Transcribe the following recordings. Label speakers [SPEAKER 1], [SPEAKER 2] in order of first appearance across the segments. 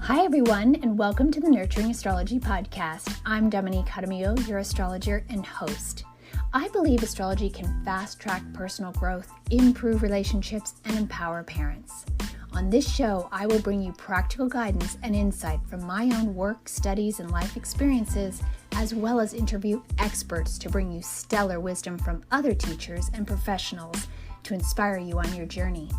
[SPEAKER 1] Hi, everyone, and welcome to the Nurturing Astrology podcast. I'm Dominique Jaramillo, your astrologer and host. I believe astrology can fast-track personal growth, improve relationships, and empower parents. On this show, I will bring you practical guidance and insight from my own work, studies, and life experiences, as well as interview experts to bring you stellar wisdom from other teachers and professionals to inspire you on your journey.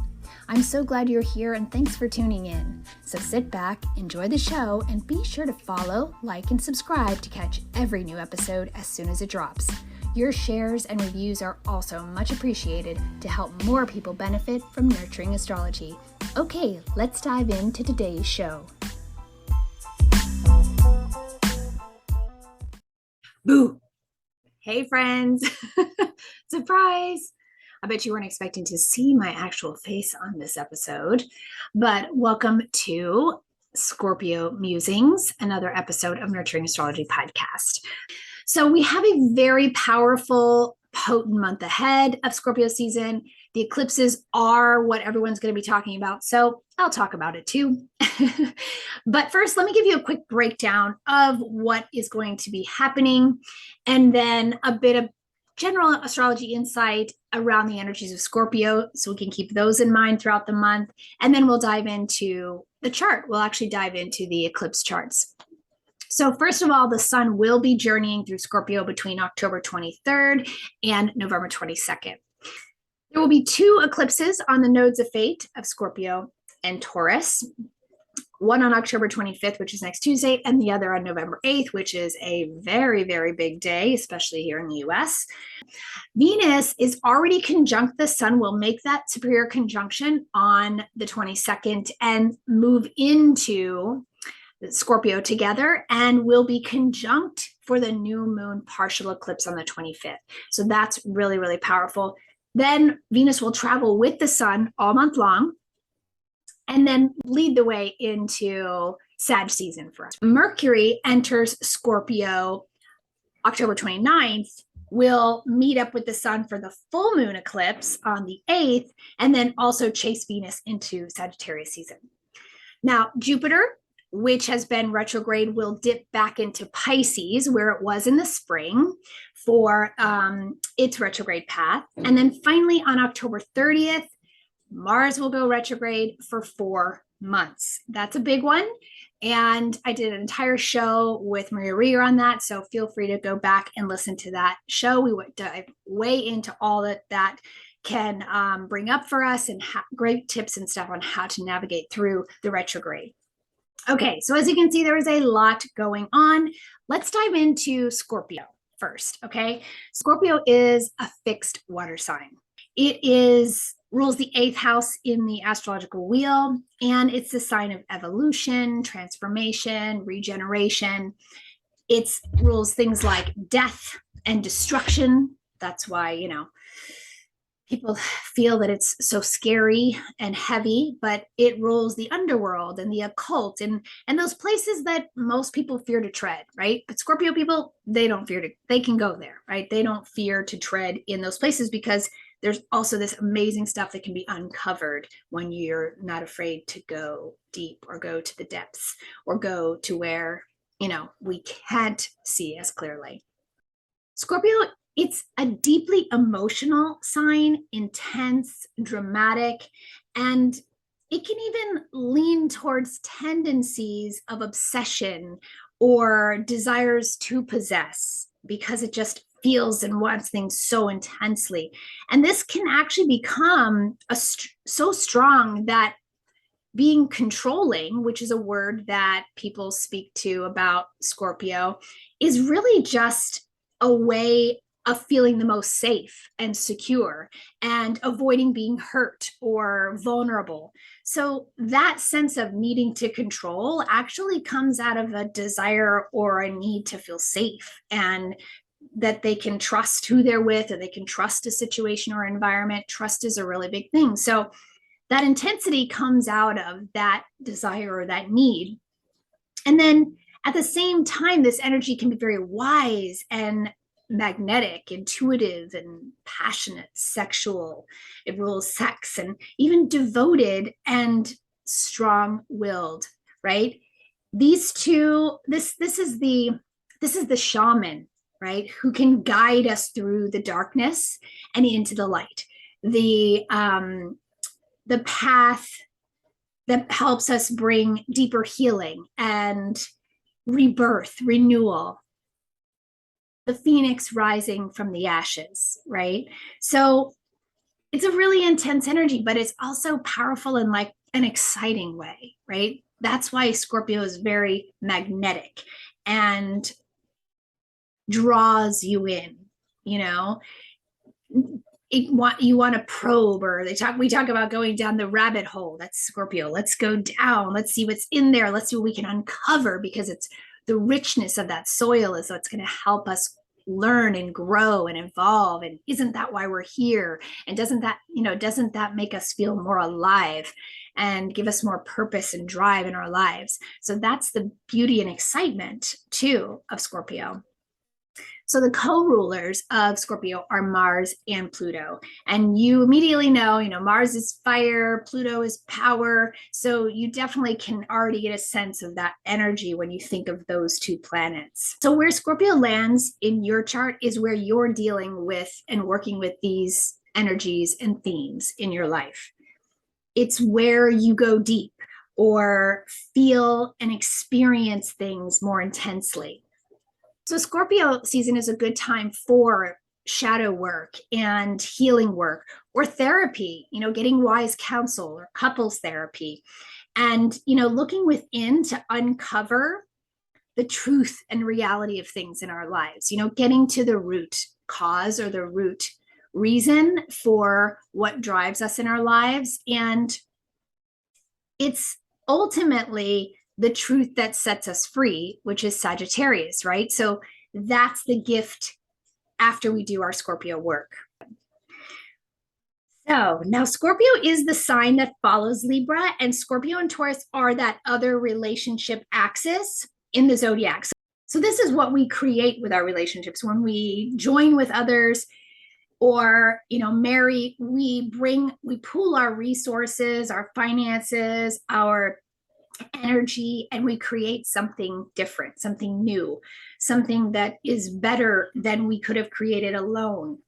[SPEAKER 1] I'm so glad you're here and thanks for tuning in. So sit back, enjoy the show, and be sure to follow, like, and subscribe to catch every new episode as soon as it drops. Your shares and reviews are also much appreciated to help more people benefit from nurturing astrology. Okay, let's dive into today's show. Boo! Hey friends! Surprise! I bet you weren't expecting to see my actual face on this episode, but welcome to Scorpio Musings, another episode of Nurturing Astrology podcast. So we have a very powerful, potent month ahead of Scorpio season. The eclipses are what everyone's going to be talking about, so I'll talk about it too. But first, let me give you a quick breakdown of what is going to be happening, and then a bit of general astrology insight around the energies of Scorpio, so we can keep those in mind throughout the month. And then we'll dive into the chart. We'll actually dive into the eclipse charts. So first of all, the sun will be journeying through Scorpio between October 23rd and November 22nd. There will be two eclipses on the nodes of fate of Scorpio and Taurus. One on October 25th, which is next Tuesday, and the other on November 8th, which is a very, very big day, especially here in the US. Venus is already conjunct the sun, will make that superior conjunction on the 22nd and move into Scorpio together, and will be conjunct for the new moon partial eclipse on the 25th. So that's really, really powerful. Then Venus will travel with the sun all month long, and then lead the way into Sag season for us. Mercury enters Scorpio October 29th, will meet up with the sun for the full moon eclipse on the 8th, and then also chase Venus into Sagittarius season. Now, Jupiter, which has been retrograde, will dip back into Pisces, where it was in the spring, for its retrograde path. And then finally, on October 30th, Mars will go retrograde for 4 months. That's a big one. And I did an entire show with Maria Reer on that. So feel free to go back and listen to that show. We would dive way into all that can bring up for us, and great tips and stuff on how to navigate through the retrograde. Okay, so as you can see, there is a lot going on. Let's dive into Scorpio first, okay? Scorpio is a fixed water sign. It rules the 8th house in the astrological wheel, and it's the sign of evolution, transformation, regeneration. It rules things like death and destruction. That's why, people feel that it's so scary and heavy, but it rules the underworld and the occult and those places that most people fear to tread, right? But Scorpio people, they can go there, right? They don't fear to tread in those places because there's also this amazing stuff that can be uncovered when you're not afraid to go deep or go to the depths or go to where, we can't see as clearly. Scorpio, it's a deeply emotional sign, intense, dramatic, and it can even lean towards tendencies of obsession or desires to possess because it just feels and wants things so intensely. And this can actually become so strong that being controlling, which is a word that people speak to about Scorpio, is really just a way of feeling the most safe and secure and avoiding being hurt or vulnerable. So that sense of needing to control actually comes out of a desire or a need to feel safe and that they can trust who they're with, or they can trust a situation or environment. Trust is a really big thing. So that intensity comes out of that desire or that need. And then at the same time, this energy can be very wise and magnetic, intuitive, and passionate, sexual. It rules sex, and even devoted and strong-willed, right? these two, this is the shaman, right, who can guide us through the darkness and into the light. The path that helps us bring deeper healing and rebirth, renewal, the phoenix rising from the ashes, right? So it's a really intense energy, but it's also powerful in like an exciting way, right? That's why Scorpio is very magnetic and draws you in, you know. You want to probe, or we talk about going down the rabbit hole. That's Scorpio. Let's go down, let's see what's in there, let's see what we can uncover, because it's the richness of that soil is what's going to help us learn and grow and evolve. And isn't that why we're here? And doesn't that make us feel more alive and give us more purpose and drive in our lives? So that's the beauty and excitement too of Scorpio. So the co-rulers of Scorpio are Mars and Pluto. And you immediately know, Mars is fire, Pluto is power. So you definitely can already get a sense of that energy when you think of those two planets. So where Scorpio lands in your chart is where you're dealing with and working with these energies and themes in your life. It's where you go deep or feel and experience things more intensely. So Scorpio season is a good time for shadow work and healing work, or therapy, getting wise counsel, or couples therapy, and, looking within to uncover the truth and reality of things in our lives, getting to the root cause or the root reason for what drives us in our lives. And it's ultimately the truth that sets us free, which is Sagittarius, right? So that's the gift after we do our Scorpio work. So now Scorpio is the sign that follows Libra, and Scorpio and Taurus are that other relationship axis in the zodiac. So this is what we create with our relationships. When we join with others or, marry, we pool our resources, our finances, our energy, and we create something different, something new, something that is better than we could have created alone.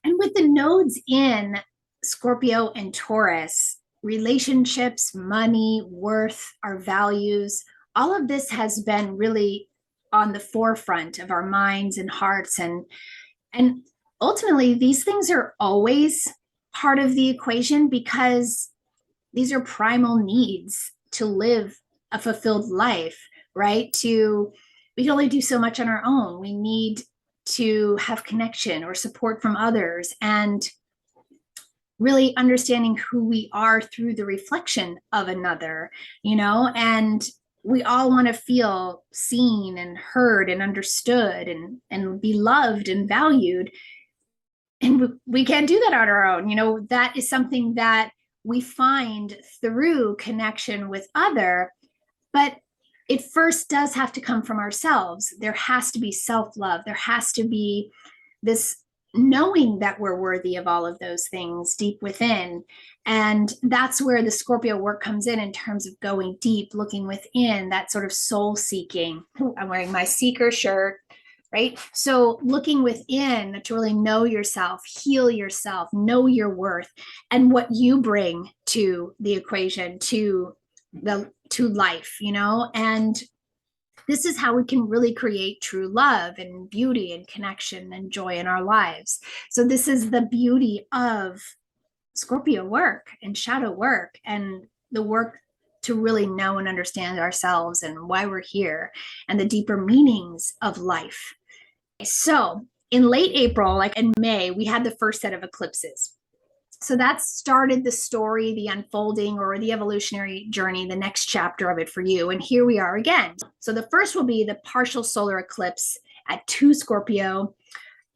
[SPEAKER 1] And with the nodes in Scorpio and Taurus, relationships, money, worth, our values, all of this has been really on the forefront of our minds and hearts. And ultimately, these things are always part of the equation, because these are primal needs to live a fulfilled life, right? We can only do so much on our own. We need to have connection or support from others, and really understanding who we are through the reflection of another, and we all want to feel seen and heard and understood and be loved and valued. And we can't do that on our own. That is something that we find through connection with other, but it first does have to come from ourselves. There has to be self-love. There has to be this knowing that we're worthy of all of those things deep within. And that's where the Scorpio work comes in terms of going deep, looking within, that sort of soul seeking. I'm wearing my seeker shirt, right? So looking within to really know yourself, heal yourself, know your worth, and what you bring to the equation, to life, and this is how we can really create true love and beauty and connection and joy in our lives. So this is the beauty of Scorpio work and shadow work, and the work to really know and understand ourselves and why we're here and the deeper meanings of life. So in late April, like in May, we had the first set of eclipses. So that started the story, the unfolding or the evolutionary journey, the next chapter of it for you. And here we are again. So the first will be the partial solar eclipse at 2 Scorpio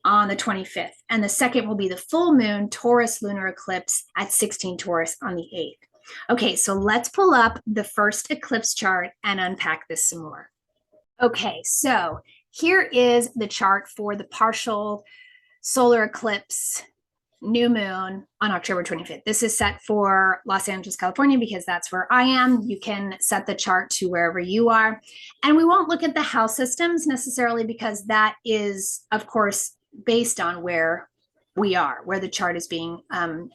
[SPEAKER 1] on the 25th. And the second will be the full moon Taurus lunar eclipse at 16 Taurus on the 8th. Okay, so let's pull up the first eclipse chart and unpack this some more. Okay, so here is the chart for the partial solar eclipse new moon on October 25th. This is set for Los Angeles, California, because that's where I am. You can set the chart to wherever you are. And we won't look at the house systems necessarily, because that is, of course, based on where we are, where the chart is being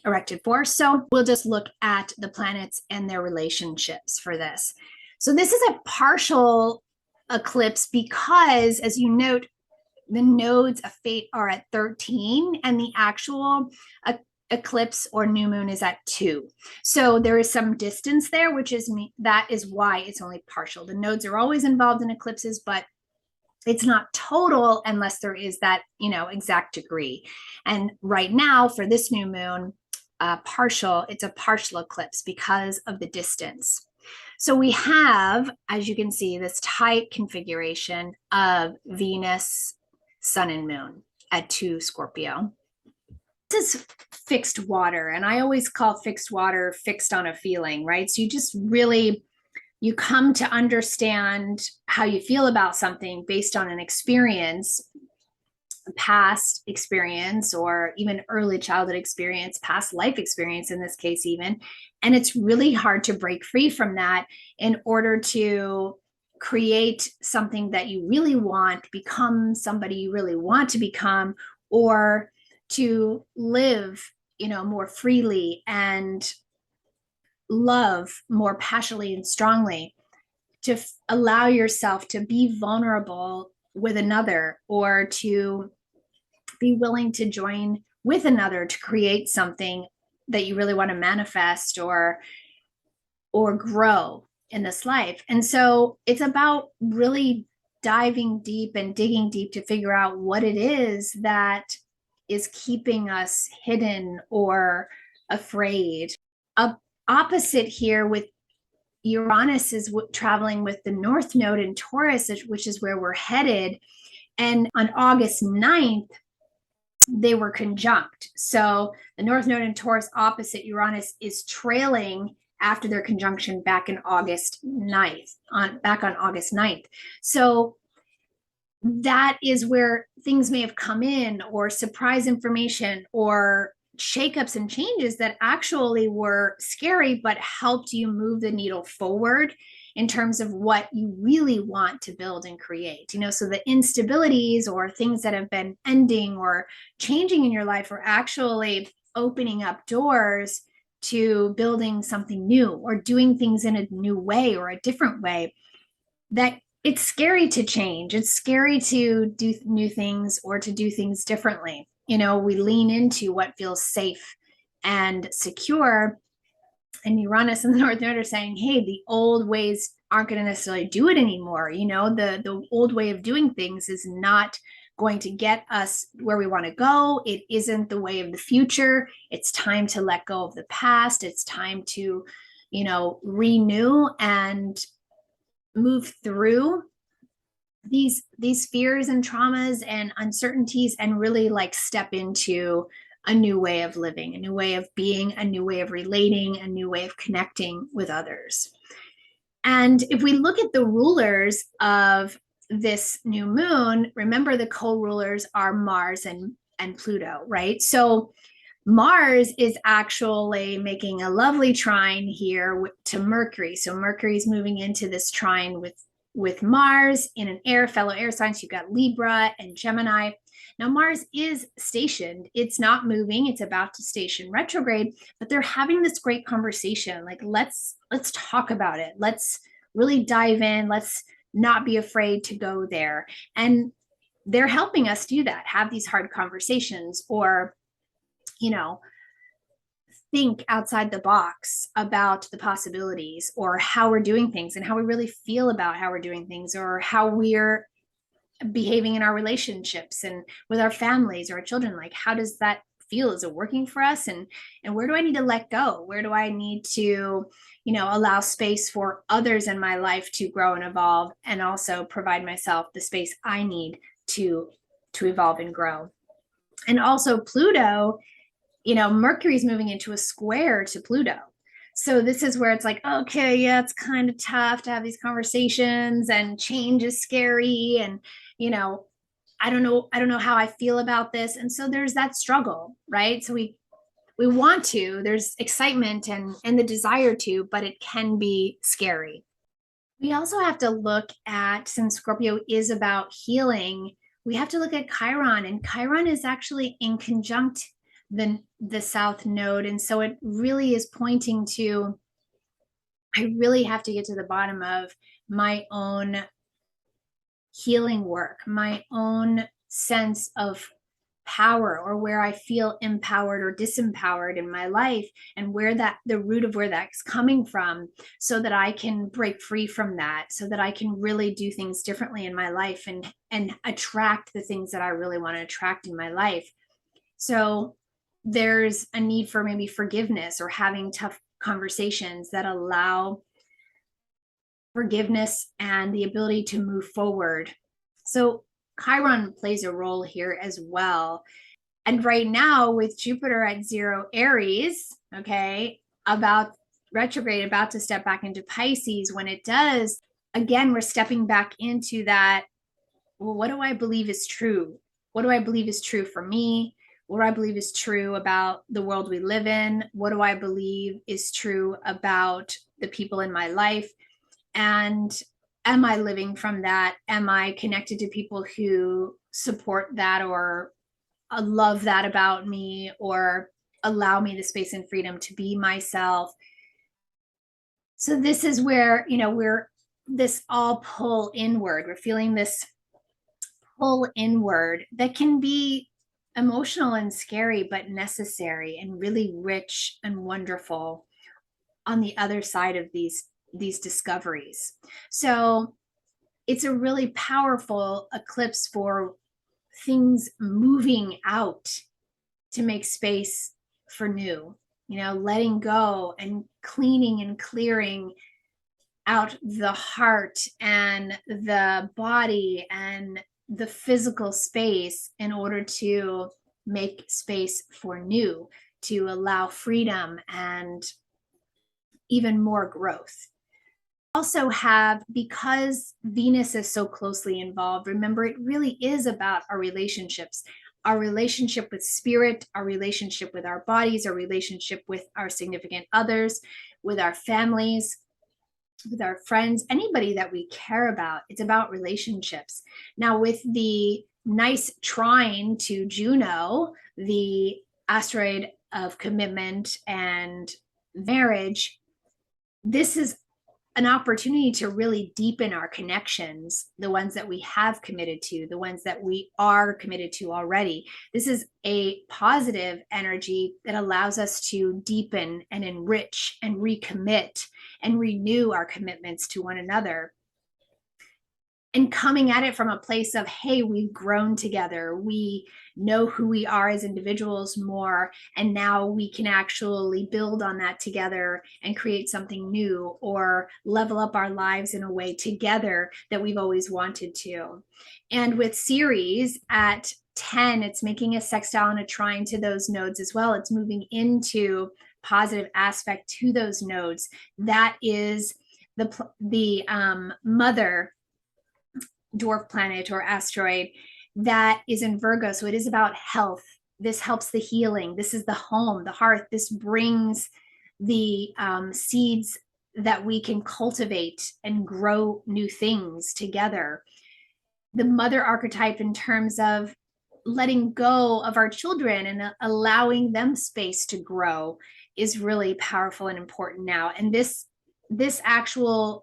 [SPEAKER 1] erected for. So we'll just look at the planets and their relationships for this. So this is a partial eclipse because, as you note, the nodes of fate are at 13 and the actual eclipse or new moon is at 2. So there is some distance there, which is that is why it's only partial. The nodes are always involved in eclipses, but it's not total unless there is that, exact degree. And right now for this new moon, it's a partial eclipse because of the distance. So we have, as you can see, this tight configuration of Venus, Sun, and Moon at 2 Scorpio. This is fixed water, and I always call fixed water fixed on a feeling, right? So you just really, you come to understand how you feel about something based on an experience, past experience, or even early childhood experience, past life experience in this case even. And it's really hard to break free from that in order to create something that you really want, become somebody you really want to become, or to live, more freely and love more passionately and strongly, to allow yourself to be vulnerable with another, or to be willing to join with another to create something that you really want to manifest or grow in this life. And so it's about really diving deep and digging deep to figure out what it is that is keeping us hidden or afraid. Opposite here with Uranus is traveling with the North Node in Taurus, which is where we're headed. And on August 9th, they were conjunct. So the North Node in Taurus opposite Uranus is trailing after their conjunction back on August 9th. So that is where things may have come in, or surprise information, or shakeups and changes that actually were scary, but helped you move the needle forward in terms of what you really want to build and create. So the instabilities or things that have been ending or changing in your life are actually opening up doors to building something new, or doing things in a new way or a different way. That it's scary to change. It's scary to do new things or to do things differently. We lean into what feels safe and secure. And Uranus and the North Node are saying, hey, the old ways aren't going to necessarily do it anymore. The old way of doing things is not going to get us where we want to go. It isn't the way of the future. It's time to let go of the past. It's time to, renew and move through these fears and traumas and uncertainties, and really step into a new way of living, a new way of being, a new way of relating, a new way of connecting with others. And if we look at the rulers of this new moon, remember the co-rulers are Mars and Pluto, right? So Mars is actually making a lovely trine here to Mercury. So Mercury is moving into this trine with Mars in an fellow air signs. You've got Libra and Gemini. Now Mars is stationed. It's not moving. It's about to station retrograde, but they're having this great conversation. Let's talk about it. Let's really dive in. Let's not be afraid to go there. And they're helping us do that, have these hard conversations, or, think outside the box about the possibilities, or how we're doing things and how we really feel about how we're doing things, or how we're behaving in our relationships and with our families or our children. How does that feel? Is it working for us? And where do I need to let go? Where do I need to, allow space for others in my life to grow and evolve, and also provide myself the space I need to evolve and grow? And also Pluto, Mercury's moving into a square to Pluto. So this is where it's okay, yeah, it's kind of tough to have these conversations, and change is scary. And, I don't know how I feel about this. And so there's that struggle, right? So we want to, there's excitement and the desire to, but it can be scary. We also have to look at, since Scorpio is about healing, we have to look at Chiron, and Chiron is actually in conjunct the South Node. And so it really is pointing to, I really have to get to the bottom of my own healing work, my own sense of power, or where I feel empowered or disempowered in my life, and where that, the root of where that's coming from, so that I can break free from that, so that I can really do things differently in my life and attract the things that I really want to attract in my life. So there's a need for maybe forgiveness, or having tough conversations that allow forgiveness and the ability to move forward. So Chiron plays a role here as well. And right now, with Jupiter at 0 Aries, okay, about retrograde, about to step back into Pisces, when it does, again, we're stepping back into that. Well, what do I believe is true? What do I believe is true for me? What do I believe is true about the world we live in? What do I believe is true about the people in my life? And am I living from that? Am I connected to people who support that, or love that about me, or allow me the space and freedom to be myself? So this is where, we're this all pull inward. We're feeling this pull inward that can be emotional and scary, but necessary and really rich and wonderful on the other side of these discoveries. So it's a really powerful eclipse for things moving out to make space for new, letting go and cleaning and clearing out the heart and the body and the physical space in order to make space for new, to allow freedom and even more growth. Also have, because Venus is so closely involved, remember, it really is about our relationships, our relationship with spirit, our relationship with our bodies, our relationship with our significant others, with our families, with our friends, anybody that we care about. It's about relationships. Now, with the nice trine to Juno, the asteroid of commitment and marriage, this is an opportunity to really deepen our connections, the ones that we have committed to, the ones that we are committed to already. This is a positive energy that allows us to deepen and enrich and recommit and renew our commitments to one another. And coming at it from a place of, hey, we've grown together. We know who we are as individuals more. And now we can actually build on that together and create something new, or level up our lives in a way together that we've always wanted to. And with Ceres at 10, it's making a sextile and a trine to those nodes as well. It's moving into positive aspect to those nodes. That is the mother dwarf planet or asteroid that is in Virgo. So it is about health. This helps the healing. This is the home, the hearth. This brings the seeds that we can cultivate and grow new things together. The mother archetype, in terms of letting go of our children and allowing them space to grow, is really powerful and important now. And this actual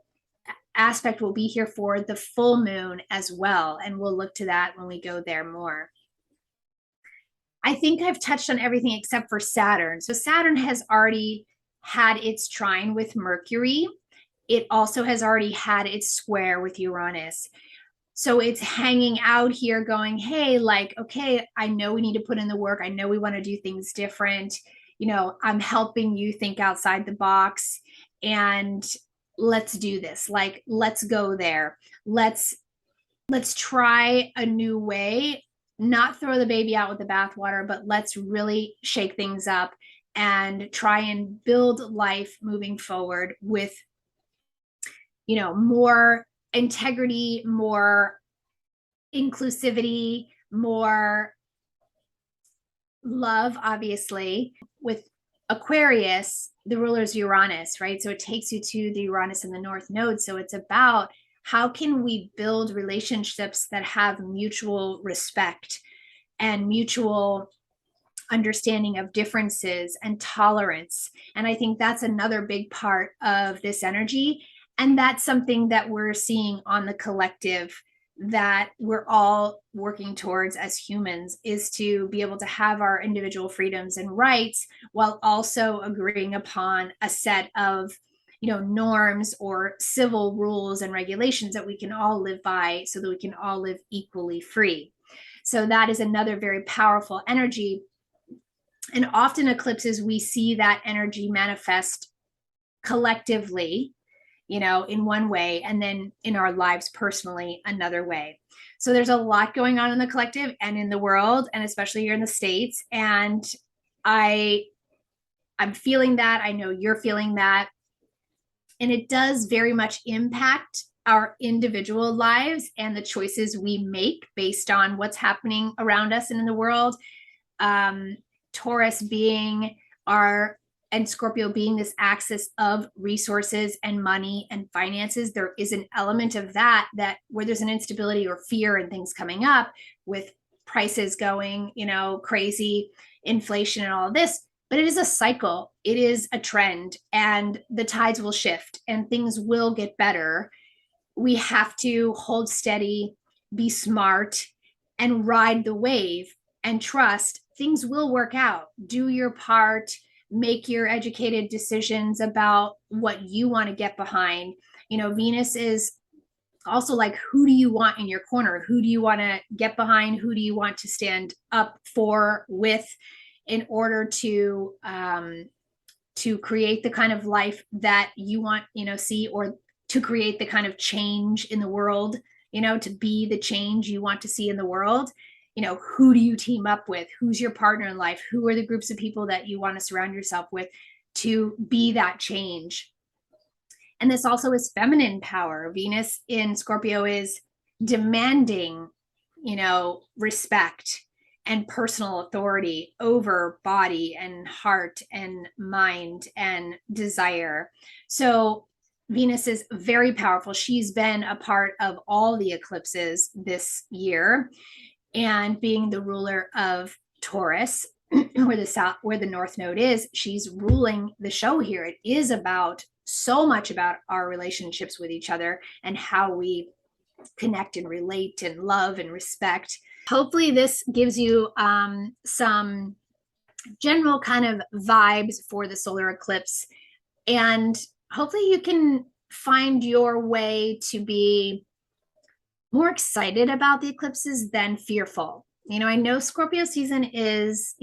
[SPEAKER 1] aspect will be here for the full moon as well. And we'll look to that when we go there more. I think I've touched on everything except for Saturn. So Saturn has already had its trine with Mercury. It also has already had its square with Uranus. So it's hanging out here going, hey, like, okay, I know we need to put in the work. I know we want to do things different. I'm helping you think outside the box, and let's do this. Like, let's go there. Let's try a new way, not throw the baby out with the bathwater, but let's really shake things up and try and build life moving forward with, more integrity, more inclusivity, more love, obviously. With Aquarius, the ruler is Uranus, right? So it takes you to the Uranus and the North Node. So it's about how can we build relationships that have mutual respect and mutual understanding of differences and tolerance. And I think that's another big part of this energy. And that's something that we're seeing on the collective that we're all working towards as humans, is to be able to have our individual freedoms and rights while also agreeing upon a set of norms or civil rules and regulations that we can all live by, so that we can all live equally free. So that is another very powerful energy. And often eclipses, we see that energy manifest collectively, in one way, and then in our lives personally, another way. So there's a lot going on in the collective and in the world, and especially here in the States. And I'm feeling that. I know you're feeling that. And it does very much impact our individual lives and the choices we make based on what's happening around us and in the world. Taurus being and Scorpio being this axis of resources and money and finances, there is an element of that where there's an instability or fear and things coming up with prices going, crazy, inflation and all of this. But it is a cycle. It is a trend, and the tides will shift and things will get better. We have to hold steady, be smart, and ride the wave and trust things will work out. Do your part, make your educated decisions about what you want to get behind. Venus is also like, who do you want in your corner? Who do you want to get behind? Who do you want to stand up for with, in order to create the kind of life that you want, see, or to create the kind of change in the world, to be the change you want to see in the world. Who do you team up with? Who's your partner in life? Who are the groups of people that you want to surround yourself with to be that change? And this also is feminine power. Venus in Scorpio is demanding, respect and personal authority over body and heart and mind and desire. So Venus is very powerful. She's been a part of all the eclipses this year. And being the ruler of Taurus, where the North Node is, she's ruling the show here. It is about so much about our relationships with each other and how we connect and relate and love and respect. Hopefully this gives you some general kind of vibes for the solar eclipse, and hopefully you can find your way to be more excited about the eclipses than fearful. I know Scorpio season is,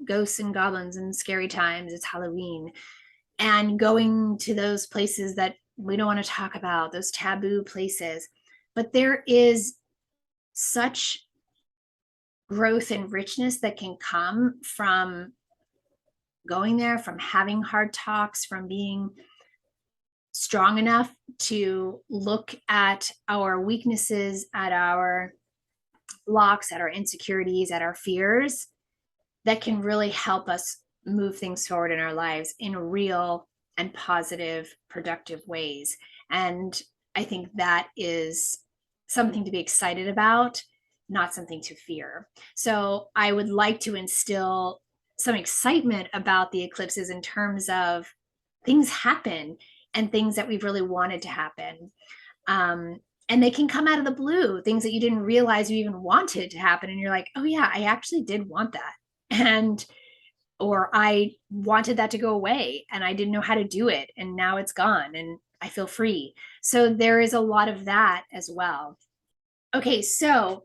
[SPEAKER 1] ghosts and goblins and scary times. It's Halloween, and going to those places that we don't want to talk about, those taboo places. But there is such growth and richness that can come from going there, from having hard talks, from being strong enough to look at our weaknesses, at our blocks, at our insecurities, at our fears, that can really help us move things forward in our lives in real and positive, productive ways. And I think that is something to be excited about, not something to fear. So I would like to instill some excitement about the eclipses in terms of things happen and things that we've really wanted to happen. And they can come out of the blue, things that you didn't realize you even wanted to happen. And you're like, oh yeah, I actually did want that. Or I wanted that to go away and I didn't know how to do it. And now it's gone and I feel free. So there is a lot of that as well. Okay, so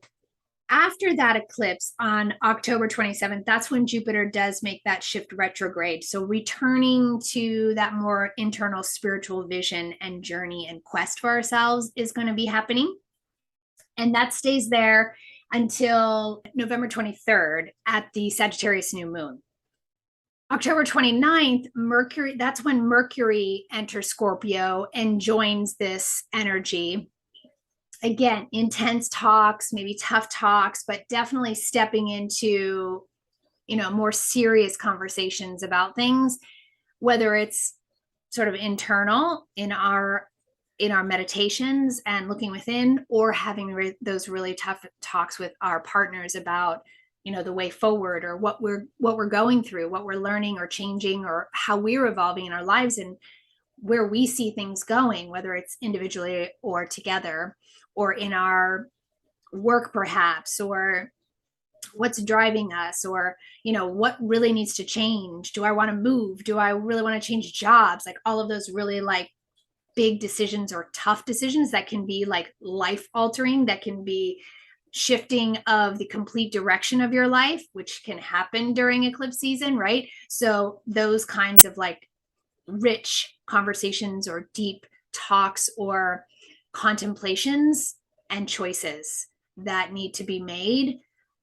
[SPEAKER 1] after that eclipse on October 27th, that's when Jupiter does make that shift retrograde. So returning to that more internal spiritual vision and journey and quest for ourselves is going to be happening. And that stays there until November 23rd at the Sagittarius new moon. October 29th, that's when Mercury enters Scorpio and joins this energy. again, intense talks, maybe tough talks, but definitely stepping into, more serious conversations about things, whether it's sort of internal in our meditations and looking within, or having those really tough talks with our partners about, the way forward, or what we're going through, what we're learning or changing, or how we're evolving in our lives, and where we see things going, whether it's individually or together, or in our work perhaps, or what's driving us, or what really needs to change. Do I want to move? Do I really want to change jobs? Like all of those really like big decisions or tough decisions that can be like life altering, that can be shifting of the complete direction of your life, which can happen during eclipse season, right? So those kinds of like rich conversations or deep talks or contemplations and choices that need to be made,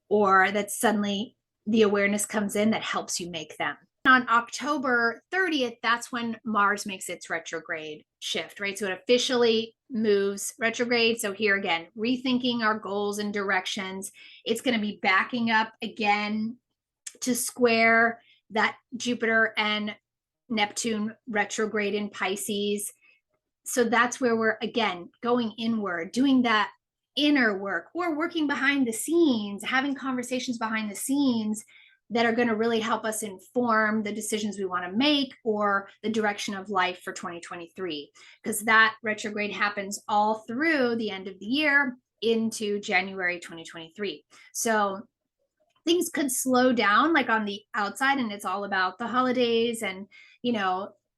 [SPEAKER 1] or that suddenly the awareness comes in that helps you make them. On October 30th, that's when Mars makes its retrograde shift, right? So it officially moves retrograde. So here again, rethinking our goals and directions. It's going to be backing up again to square that Jupiter and Neptune retrograde in Pisces. So that's where we're again going inward, doing that inner work, or working behind the scenes, having conversations behind the scenes that are going to really help us inform the decisions we want to make, or the direction of life for 2023, because that retrograde happens all through the end of the year into January 2023. So things could slow down like on the outside, and it's all about the holidays, and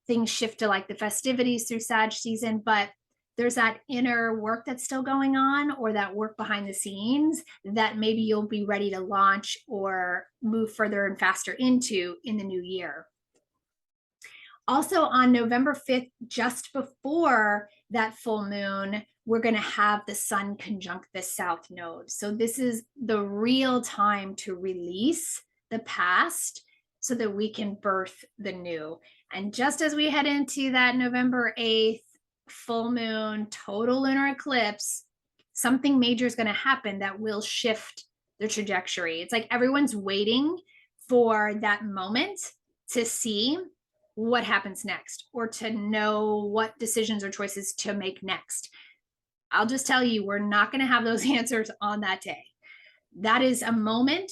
[SPEAKER 1] things shift to like the festivities through Sag season, but there's that inner work that's still going on, or that work behind the scenes that maybe you'll be ready to launch or move further and faster into in the new year. Also on November 5th, just before that full moon, we're going to have the sun conjunct the south node. So this is the real time to release the past so that we can birth the new. And just as we head into that November 8th full moon, total lunar eclipse, something major is going to happen that will shift the trajectory. It's like everyone's waiting for that moment to see what happens next, or to know what decisions or choices to make next. I'll just tell you, we're not going to have those answers on that day. That is a moment,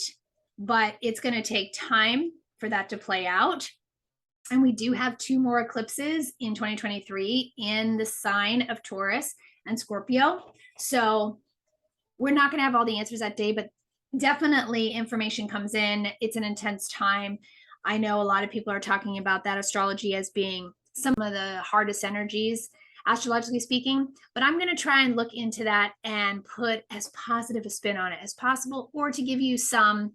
[SPEAKER 1] but it's going to take time for that to play out. And we do have 2 more eclipses in 2023 in the sign of Taurus and Scorpio. So we're not going to have all the answers that day, but definitely information comes in. It's an intense time. I know a lot of people are talking about that astrology as being some of the hardest energies, astrologically speaking, but I'm going to try and look into that and put as positive a spin on it as possible, or to give you some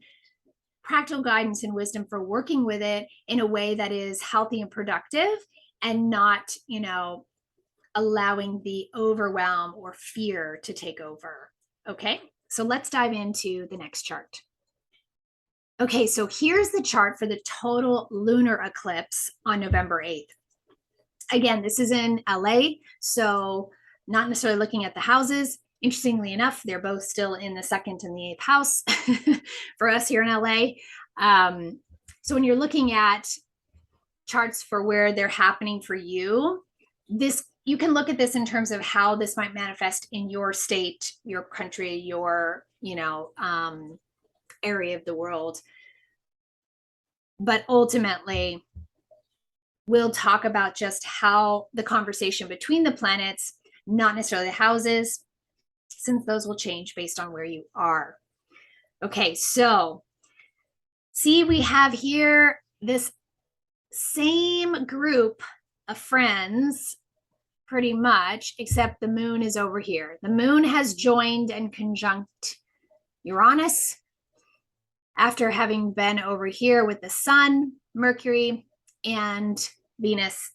[SPEAKER 1] practical guidance and wisdom for working with it in a way that is healthy and productive, and not, allowing the overwhelm or fear to take over. Okay, so let's dive into the next chart. Okay, so here's the chart for the total lunar eclipse on November 8th. Again, this is in LA, so not necessarily looking at the houses. Interestingly enough, they're both still in the 2nd and the 8th house for us here in LA. So when you're looking at charts for where they're happening for you, you can look at this in terms of how this might manifest in your state, your country, your area of the world. But ultimately, we'll talk about just how the conversation between the planets, not necessarily the houses, since those will change based on where you are. Okay, so see, we have here this same group of friends pretty much, except the moon is over here. The moon has joined and conjunct Uranus after having been over here with the sun, Mercury, and Venus.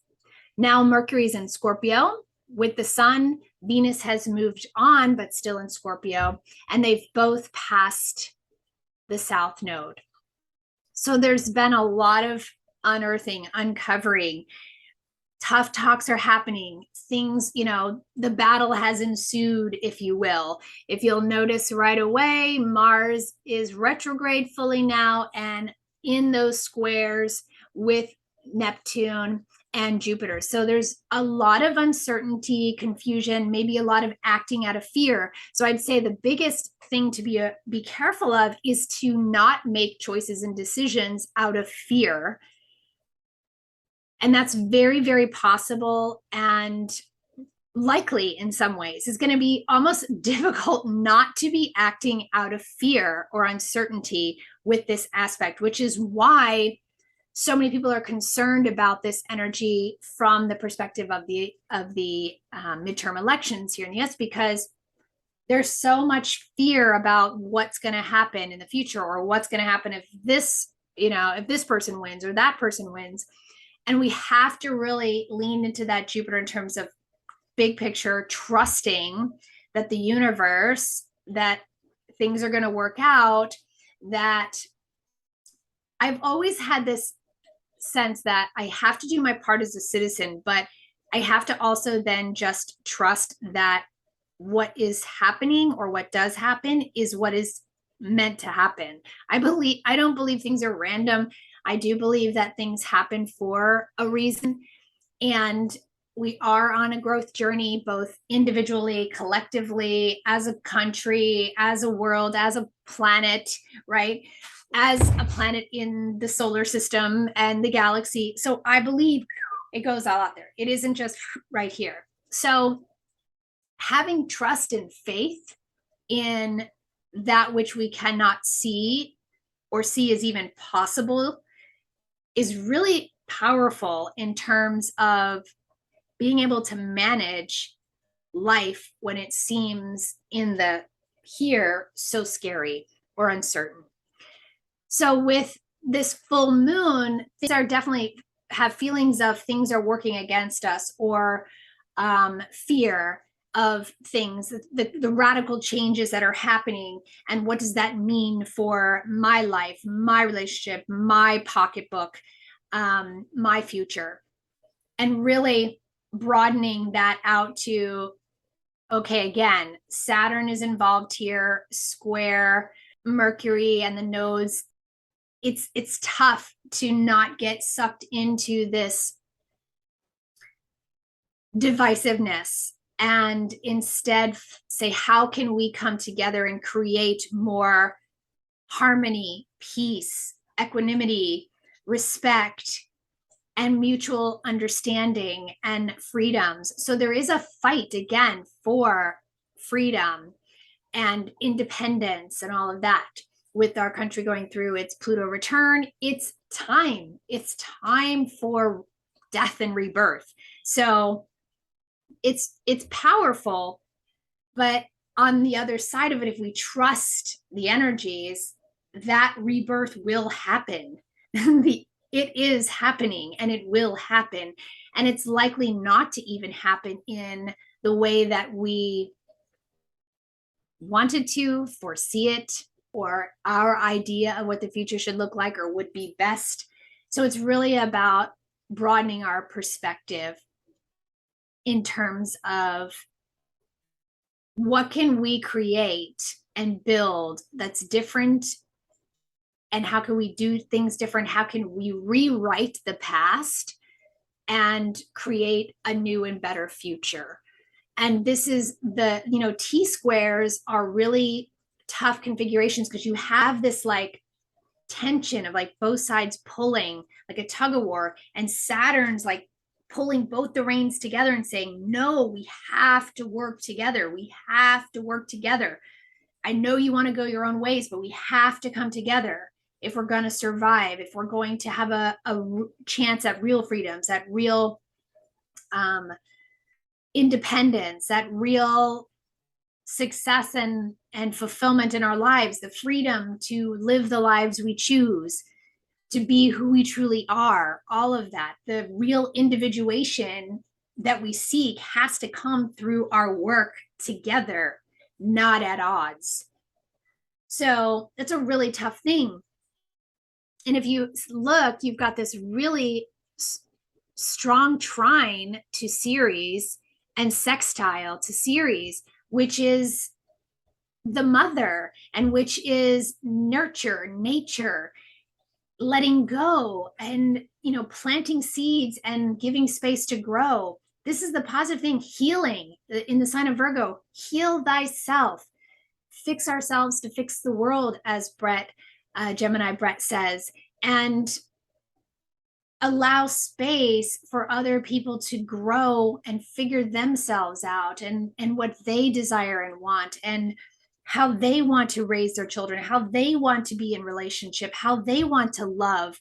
[SPEAKER 1] Now Mercury's in Scorpio with the sun. Venus has moved on, but still in Scorpio, and they've both passed the south node. So there's been a lot of unearthing, uncovering, tough talks are happening. Things, the battle has ensued, if you will. If you'll notice right away, Mars is retrograde fully now and in those squares with Neptune and Jupiter. So there's a lot of uncertainty, confusion, maybe a lot of acting out of fear. So I'd say the biggest thing to be careful of is to not make choices and decisions out of fear. And that's very, very possible and likely in some ways. It's going to be almost difficult not to be acting out of fear or uncertainty with this aspect, which is why so many people are concerned about this energy from the perspective of the midterm elections here in the US, because there's so much fear about what's going to happen in the future, or what's going to happen if this person wins or that person wins. And we have to really lean into that Jupiter in terms of big picture, trusting that the universe, that things are going to work out. That I've always had this sense that I have to do my part as a citizen, but I have to also then just trust that what is happening, or what does happen, is what is meant to happen. I don't believe things are random. I do believe that things happen for a reason, and we are on a growth journey, both individually, collectively, as a country, as a world, as a planet, right? As a planet in the solar system and the galaxy. So I believe it goes all out there. It isn't just right here. So having trust and faith in that which we cannot see or see is even possible is really powerful in terms of being able to manage life when it seems in the here so scary or uncertain. So with this full moon, things are definitely have feelings of things are working against us, or fear of things, the radical changes that are happening. And what does that mean for my life, my relationship, my pocketbook, my future? And really broadening that out to, okay, again, Saturn is involved here, square Mercury and the nodes. It's tough to not get sucked into this divisiveness, and instead say, how can we come together and create more harmony, peace, equanimity, respect, and mutual understanding and freedoms? So there is a fight again for freedom and independence and all of that. With our country going through its Pluto return, it's time for death and rebirth. So it's powerful, but on the other side of it, if we trust the energies, that rebirth will happen. It is happening, and it will happen, and it's likely not to even happen in the way that we wanted to foresee it, or our idea of what the future should look like or would be best. So it's really about broadening our perspective in terms of what can we create and build that's different, and how can we do things different? How can we rewrite the past and create a new and better future? And this is T squares are really tough configurations, because you have this like tension of like both sides pulling, like a tug of war, and Saturn's like pulling both the reins together and saying, no, we have to work together. I know you want to go your own ways, but we have to come together if we're going to survive, if we're going to have a chance at real freedoms, at real independence, at real success and fulfillment in our lives, the freedom to live the lives we choose, to be who we truly are, all of that. The real individuation that we seek has to come through our work together, not at odds. So it's a really tough thing. And if you look, you've got this really strong trine to Ceres and sextile to Ceres, which is the mother and which is nurture, nature, letting go, and planting seeds and giving space to grow. This is the positive thing. Healing in the sign of Virgo. Heal thyself. Fix ourselves to fix the world, as Gemini Brett says, and allow space for other people to grow and figure themselves out, and what they desire and want, and how they want to raise their children, how they want to be in relationship, how they want to love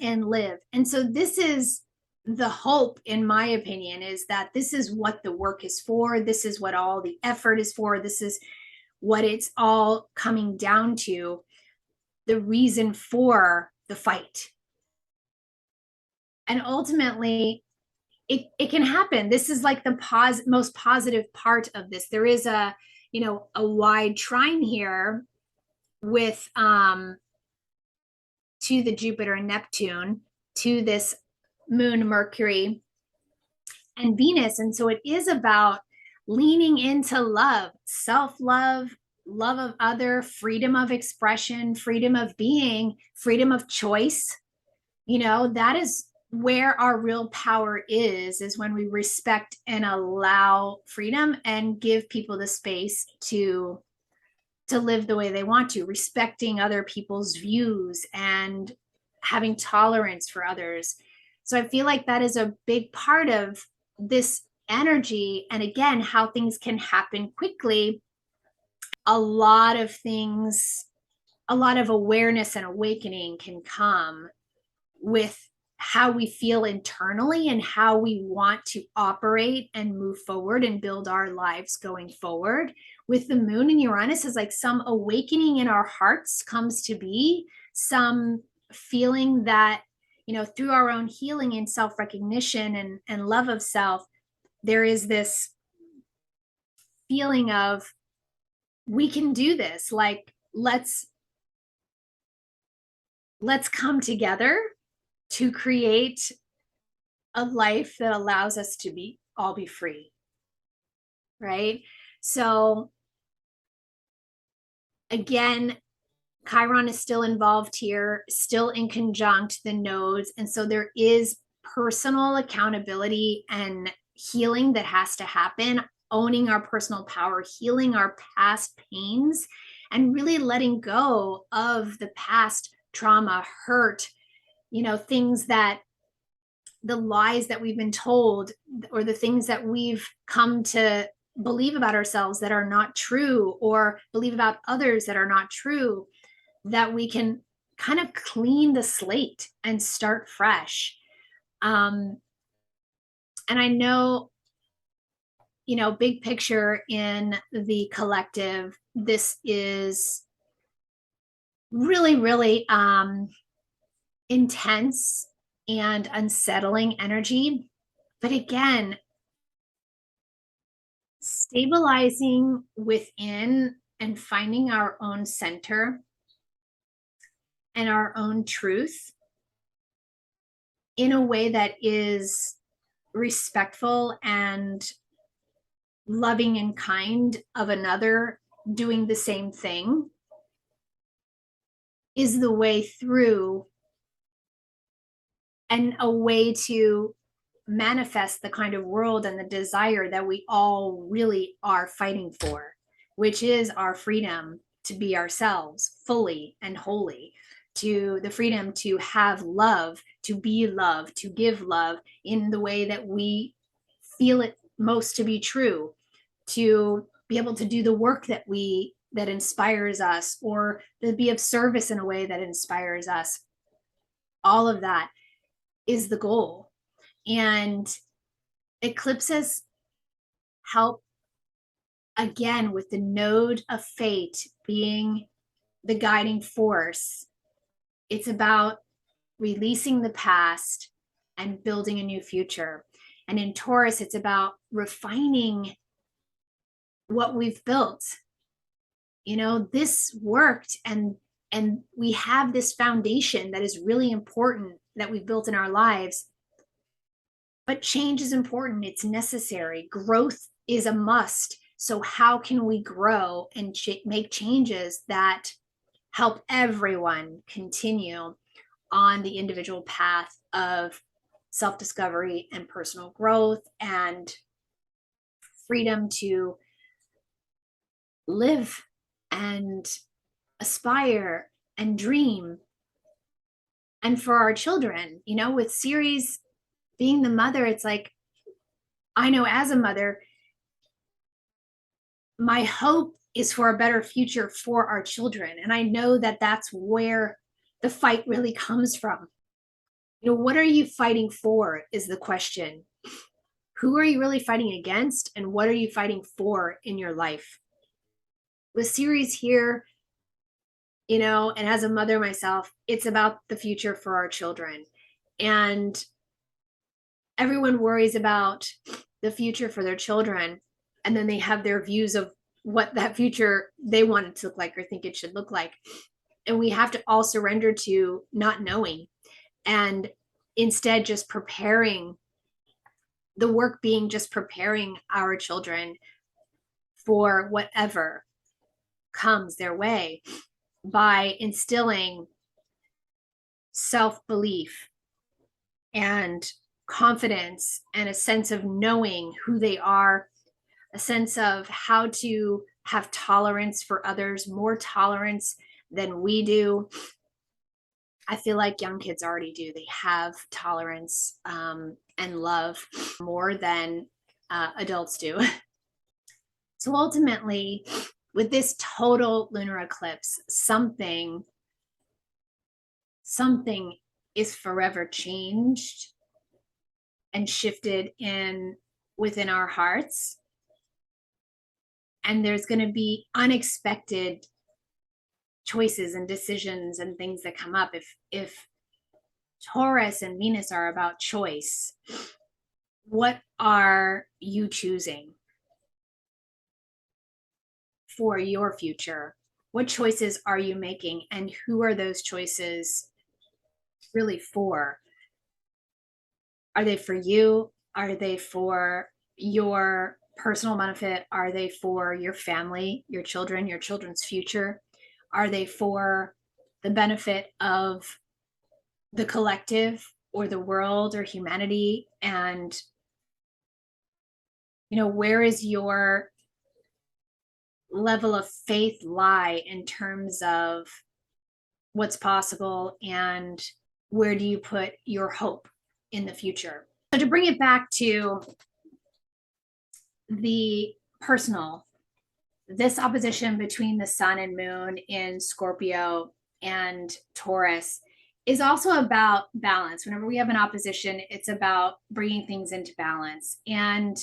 [SPEAKER 1] and live. And so this is the hope, in my opinion, is that this is what the work is for. This is what all the effort is for. This is what it's all coming down to, the reason for the fight. And ultimately, it can happen. This is like the most positive part of this. There is a wide trine here with to the Jupiter and Neptune, to this Moon, Mercury, and Venus. And so it is about leaning into love, self-love, love of other, freedom of expression, freedom of being, freedom of choice. That is where our real power is when we respect and allow freedom and give people the space to live the way they want to, respecting other people's views and having tolerance for others. So I feel like that is a big part of this energy. And again, how things can happen quickly. A lot of things, a lot of awareness and awakening can come with how we feel internally and how we want to operate and move forward and build our lives going forward. With the moon and Uranus is like some awakening in our hearts comes to be, some feeling that, through our own healing and self-recognition and love of self, there is this feeling of, we can do this. Like, let's come together to create a life that allows us to all be free. Right? So again, Chiron is still involved here, still in conjunct the nodes. And so there is personal accountability and healing that has to happen, owning our personal power, healing our past pains, and really letting go of the past trauma, hurt, things that, the lies that we've been told, or the things that we've come to believe about ourselves that are not true, or believe about others that are not true, that we can kind of clean the slate and start fresh. And I know, big picture in the collective, this is really, really intense and unsettling energy. But again, stabilizing within and finding our own center and our own truth in a way that is respectful and loving and kind of another doing the same thing is the way through, and a way to manifest the kind of world and the desire that we all really are fighting for, which is our freedom to be ourselves fully and wholly, to the freedom to have love, to be love, to give love in the way that we feel it most to be true, to be able to do the work that inspires us, or to be of service in a way that inspires us. All of that is the goal. And eclipses help, again, with the node of fate being the guiding force. It's about releasing the past and building a new future. And in Taurus, it's about refining what we've built. This worked, and we have this foundation that is really important that we've built in our lives. But change is important. It's necessary. Growth is a must. So how can we grow and make changes that help everyone continue on the individual path of self-discovery and personal growth and freedom to live and aspire and dream? And for our children, with Ceres being the mother, it's like, I know as a mother, my hope is for a better future for our children. And I know that that's where the fight really comes from. What are you fighting for is the question. Who are you really fighting against? And what are you fighting for in your life? With Ceres here, and as a mother myself, it's about the future for our children. And everyone worries about the future for their children, and then they have their views of what that future they want it to look like or think it should look like. And we have to all surrender to not knowing and instead just preparing, the work being just preparing our children for whatever comes their way by instilling self-belief and confidence and a sense of knowing who they are, a sense of how to have tolerance for others, more tolerance than we do. I feel like young kids already do. They have tolerance and love more than adults do. So ultimately, with this total lunar eclipse, something is forever changed and shifted within our hearts. And there's going to be unexpected choices and decisions and things that come up. If Taurus and Venus are about choice, what are you choosing for your future? What choices are you making, and who are those choices really for? Are they for you? Are they for your personal benefit? Are they for your family, your children, your children's future? Are they for the benefit of the collective or the world or humanity? And, where is your level of faith lie in terms of what's possible, and where do you put your hope in the future? So to bring it back to the personal, this opposition between the sun and moon in Scorpio and Taurus is also about balance. Whenever we have an opposition, it's about bringing things into balance. And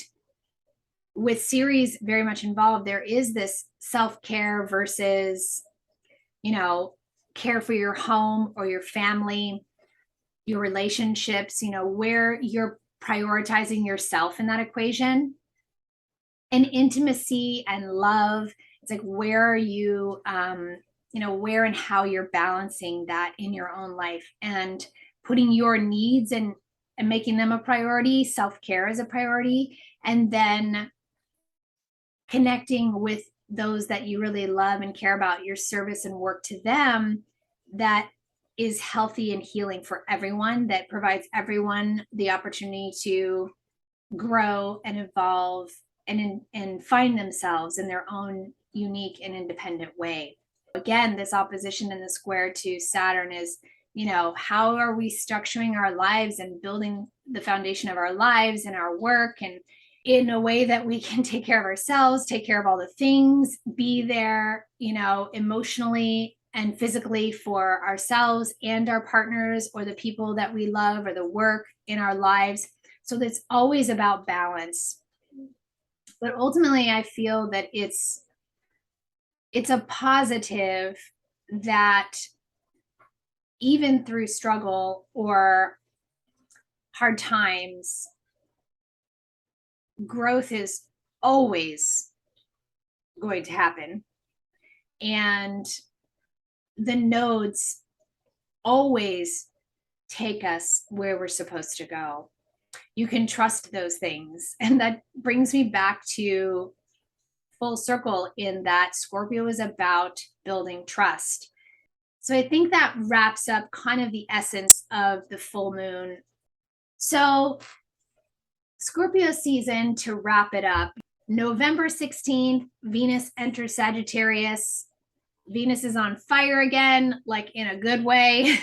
[SPEAKER 1] with Ceres very much involved, there is this self-care versus, care for your home or your family, your relationships, where you're prioritizing yourself in that equation. And intimacy and love, it's like, where are you, where and how you're balancing that in your own life and putting your needs and making them a priority, self-care is a priority, and then connecting with those that you really love and care about, your service and work to them that is healthy and healing for everyone, that provides everyone the opportunity to grow and evolve and find themselves in their own unique and independent way. Again, this opposition in the square to Saturn is, how are we structuring our lives and building the foundation of our lives and our work, and in a way that we can take care of ourselves, take care of all the things, be there, emotionally and physically for ourselves and our partners or the people that we love or the work in our lives. So that's always about balance. But ultimately, I feel that it's a positive that even through struggle or hard times, growth is always going to happen. And the nodes always take us where we're supposed to go. you can trust those things. And that brings me back to full circle in that Scorpio is about building trust. So I think that wraps up kind of the essence of the full moon. So Scorpio season, to wrap it up, November 16th, Venus enters Sagittarius. Venus is on fire again, like in a good way,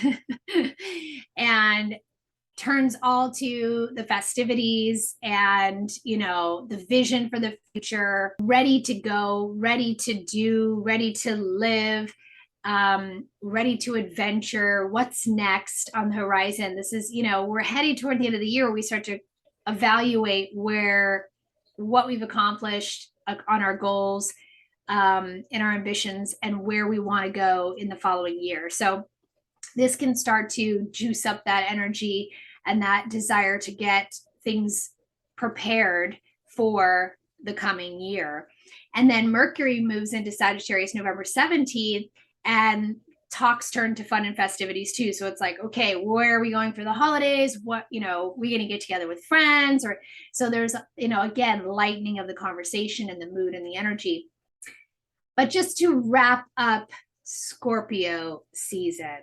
[SPEAKER 1] and turns all to the festivities and, the vision for the future, ready to go, ready to do, ready to live, ready to adventure. What's next on the horizon? This is, we're heading toward the end of the year where we start to evaluate what we've accomplished on our goals, in our ambitions, and where we want to go in the following year. So this can start to juice up that energy and that desire to get things prepared for the coming year. And then Mercury moves into Sagittarius November 17th, and talks turn to fun and festivities too. So it's like, okay, where are we going for the holidays? What, we going to get together with friends? Or so there's, again, lightening of the conversation and the mood and the energy. But just to wrap up Scorpio season,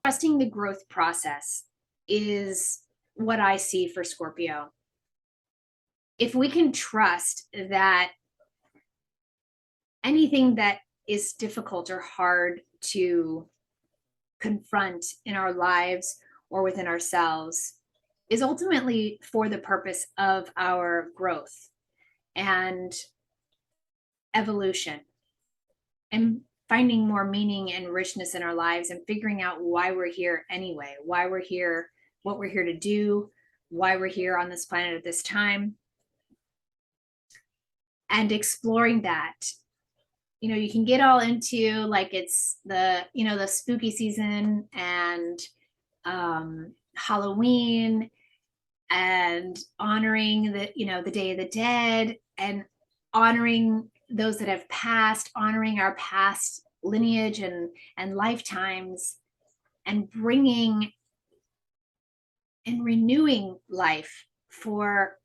[SPEAKER 1] trusting the growth process is what I see for Scorpio. If we can trust that anything that is difficult or hard to confront in our lives or within ourselves is ultimately for the purpose of our growth and evolution, and finding more meaning and richness in our lives, and figuring out why we're here anyway, why we're here, what we're here to do, why we're here on this planet at this time, and exploring that. You can get all into like it's the, the spooky season and Halloween and honoring the Day of the Dead and honoring those that have passed, honoring our past lineage and lifetimes, and bringing and renewing life for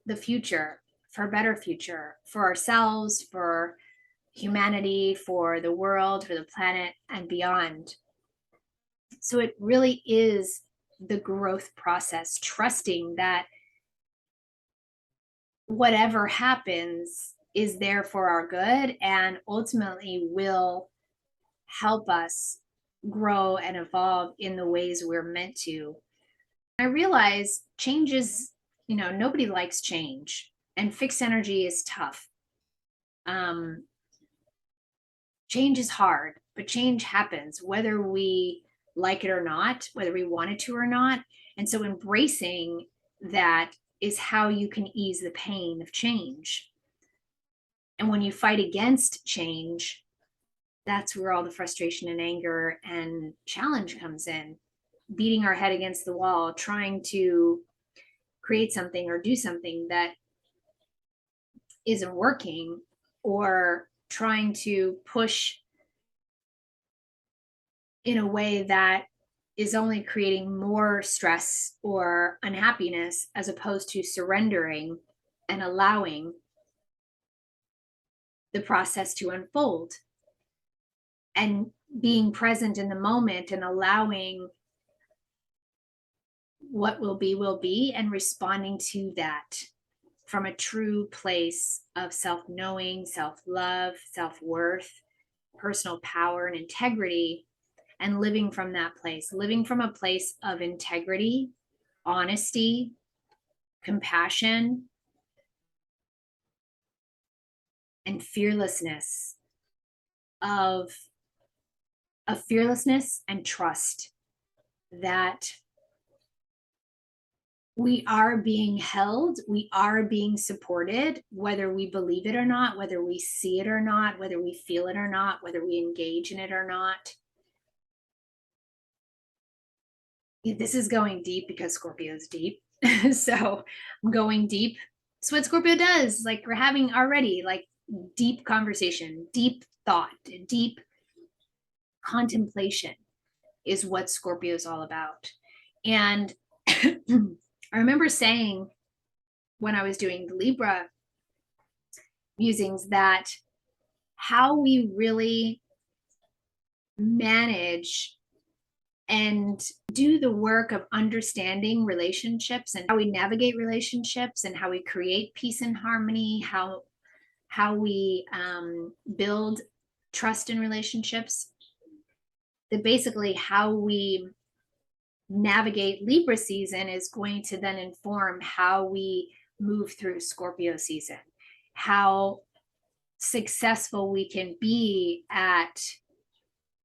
[SPEAKER 1] the future, for a better future, for ourselves, for humanity, for the world, for the planet, and beyond. So it really is the growth process, trusting that whatever happens is there for our good and ultimately will help us grow and evolve in the ways we're meant to. I realize change is, nobody likes change, and fixed energy is tough. Change is hard, but change happens whether we like it or not, whether we want it to or not. And so embracing that is how you can ease the pain of change. And when you fight against change, that's where all the frustration and anger and challenge comes in. Beating our head against the wall, trying to create something or do something that isn't working, or trying to push in a way that is only creating more stress or unhappiness, as opposed to surrendering and allowing the process to unfold and being present in the moment and allowing what will be, and responding to that from a true place of self-knowing, self-love, self-worth, personal power, and integrity, and living from that place, living from a place of integrity, honesty, compassion, and fearlessness, of fearlessness and trust that we are being held, we are being supported, whether we believe it or not, whether we see it or not, whether we feel it or not, whether we engage in it or not. This is going deep because Scorpio is deep. So I'm going deep. It's what Scorpio does. Like, we're having already like deep conversation, deep thought, deep contemplation is what Scorpio is all about. And I remember saying when I was doing the Libra musings, that how we really manage and do the work of understanding relationships and how we navigate relationships and how we create peace and harmony, how we build trust in relationships, that basically how we navigate Libra season is going to then inform how we move through Scorpio season, how successful we can be at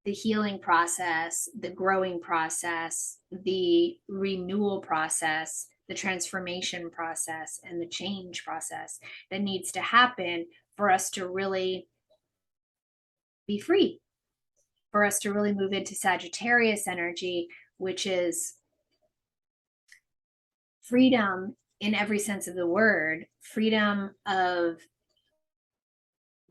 [SPEAKER 1] the healing process, the growing process, the renewal process, the transformation process, and the change process that needs to happen for us to really be free, for us to really move into Sagittarius energy, which is freedom in every sense of the word, freedom of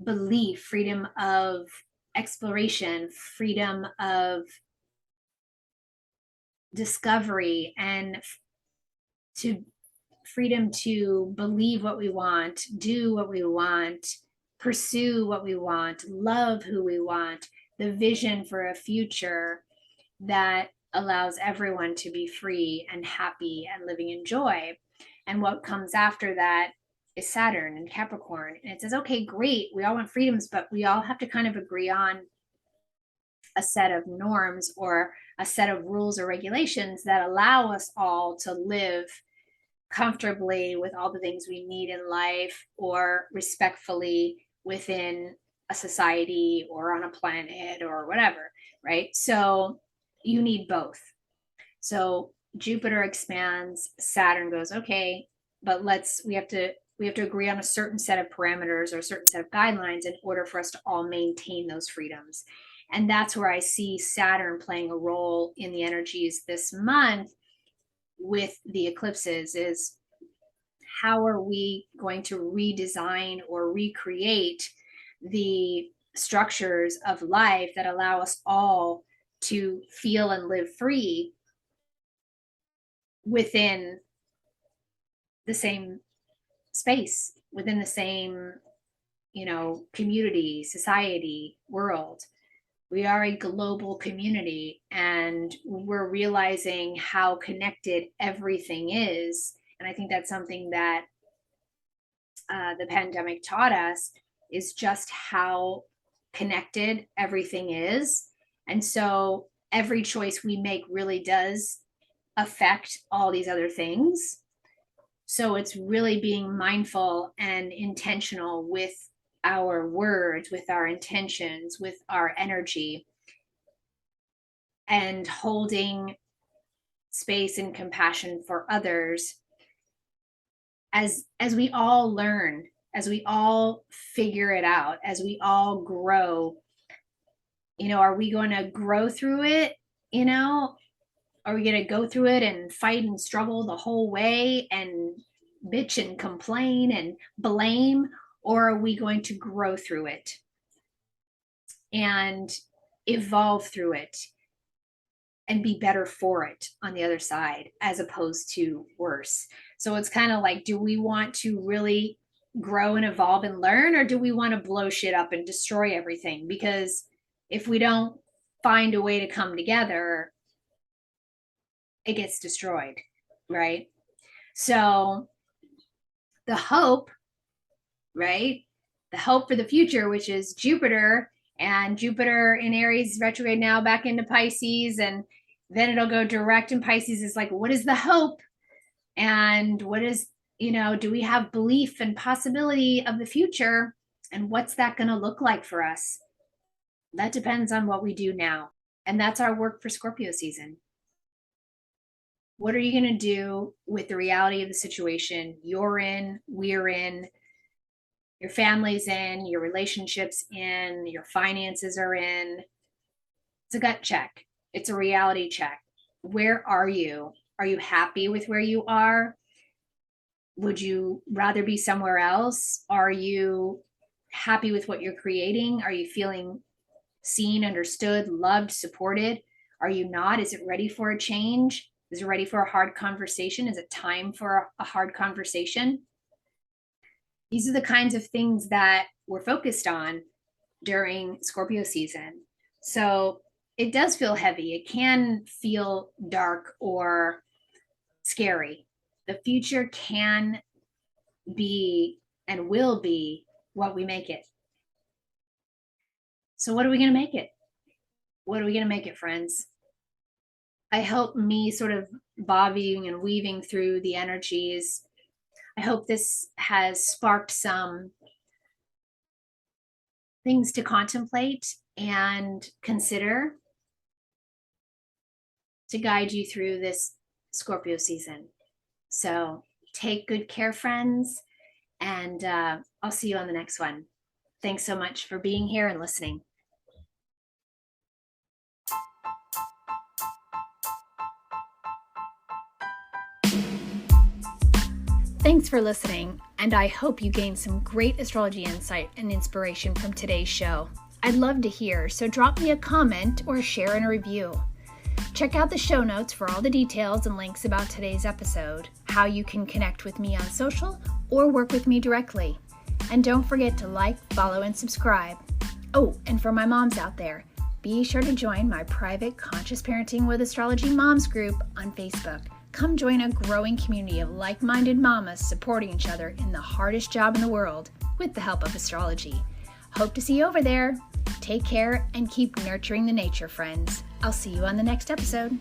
[SPEAKER 1] belief, freedom of exploration, freedom of discovery, and to freedom to believe what we want, do what we want, pursue what we want, love who we want, the vision for a future that allows everyone to be free and happy and living in joy. And what comes after that is Saturn and Capricorn. And it says, okay, great, we all want freedoms, but we all have to kind of agree on a set of norms or a set of rules or regulations that allow us all to live comfortably with all the things we need in life, or respectfully within a society or on a planet or whatever, right? So you need both. So Jupiter expands, Saturn goes, okay, but we have to agree on a certain set of parameters or a certain set of guidelines in order for us to all maintain those freedoms. And that's where I see Saturn playing a role in the energies this month with the eclipses, is how are we going to redesign or recreate the structures of life that allow us all to feel and live free within the same space, within the same, community, society, world. We are a global community, and we're realizing how connected everything is. And I think that's something that the pandemic taught us, is just how connected everything is. And so every choice we make really does affect all these other things. So it's really being mindful and intentional with our words, with our intentions, with our energy, and holding space and compassion for others as we all learn, as we all figure it out, as we all grow. Are we going to grow through it? Are we going to go through it and fight and struggle the whole way and bitch and complain and blame? Or are we going to grow through it and evolve through it and be better for it on the other side, as opposed to worse? So it's kind of like, do we want to really grow and evolve and learn, or do we want to blow shit up and destroy everything? Because if we don't find a way to come together, it gets destroyed, right? So the hope, right? The hope for the future, which is Jupiter, and Jupiter in Aries retrograde now back into Pisces, and then it'll go direct in Pisces, is like, what is the hope? And what is, do we have belief and possibility of the future? And what's that going to look like for us? That depends on what we do now. And that's our work for Scorpio season. What are you going to do with the reality of the situation you're in, we're in, your family's in, your relationships in, your finances are in? It's a gut check. It's a reality check. Where are you? Are you happy with where you are? Would you rather be somewhere else? Are you happy with what you're creating? Are you feeling seen, understood, loved, supported? Are you not? Is it ready for a change? Is it ready for a hard conversation? Is it time for a hard conversation? These are the kinds of things that we're focused on during Scorpio season. So it does feel heavy. It can feel dark or scary. The future can be and will be what we make it. So what are we going to make it? What are we going to make it, friends? I hope me sort of bobbing and weaving through the energies, I hope this has sparked some things to contemplate and consider to guide you through this Scorpio season. So take good care, friends, and I'll see you on the next one. Thanks so much for being here and listening. Thanks for listening, and I hope you gained some great astrology insight and inspiration from today's show. I'd love to hear, so drop me a comment or share in a review. Check out the show notes for all the details and links about today's episode, how you can connect with me on social or work with me directly. And don't forget to like, follow, and subscribe. Oh, and for my moms out there, be sure to join my private Conscious Parenting with Astrology Moms group on Facebook. Come join a growing community of like-minded mamas supporting each other in the hardest job in the world with the help of astrology. Hope to see you over there. Take care and keep nurturing the nature, friends. I'll see you on the next episode.